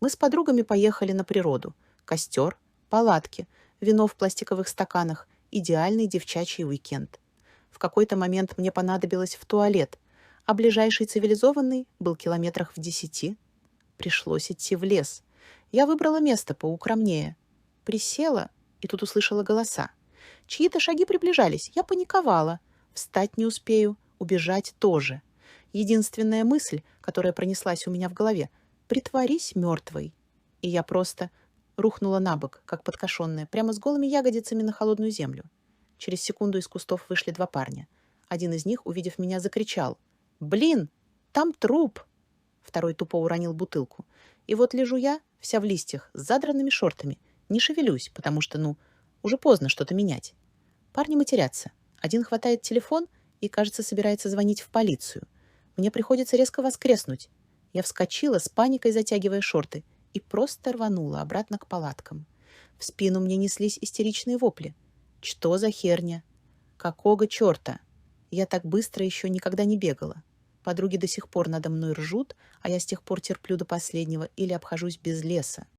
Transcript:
Мы с подругами поехали на природу. Костер, палатки, вино в пластиковых стаканах. Идеальный девчачий уикенд. В какой-то момент мне понадобилось в туалет, а ближайший цивилизованный был километрах в 10. Пришлось идти в лес. Я выбрала место поукромнее. Присела и тут услышала голоса. Чьи-то шаги приближались. Я паниковала. Встать не успею, убежать тоже. Единственная мысль, которая пронеслась у меня в голове — «Притворись мертвой». И я просто рухнула на бок, как подкошенная, прямо с голыми ягодицами на холодную землю. Через секунду из кустов вышли два парня. Один из них, увидев меня, закричал: «Блин, там труп!» Второй тупо уронил бутылку. И вот лежу я, вся в листьях, с задранными шортами. Не шевелюсь, потому что, уже поздно что-то менять. Парни матерятся. Один хватает телефон и, кажется, собирается звонить в полицию. Мне приходится резко воскреснуть. Я вскочила, с паникой затягивая шорты, и просто рванула обратно к палаткам. В спину мне неслись истеричные вопли. «Что за херня? Какого черта? Я так быстро еще никогда не бегала. Подруги до сих пор надо мной ржут, а я с тех пор терплю до последнего или обхожусь без леса.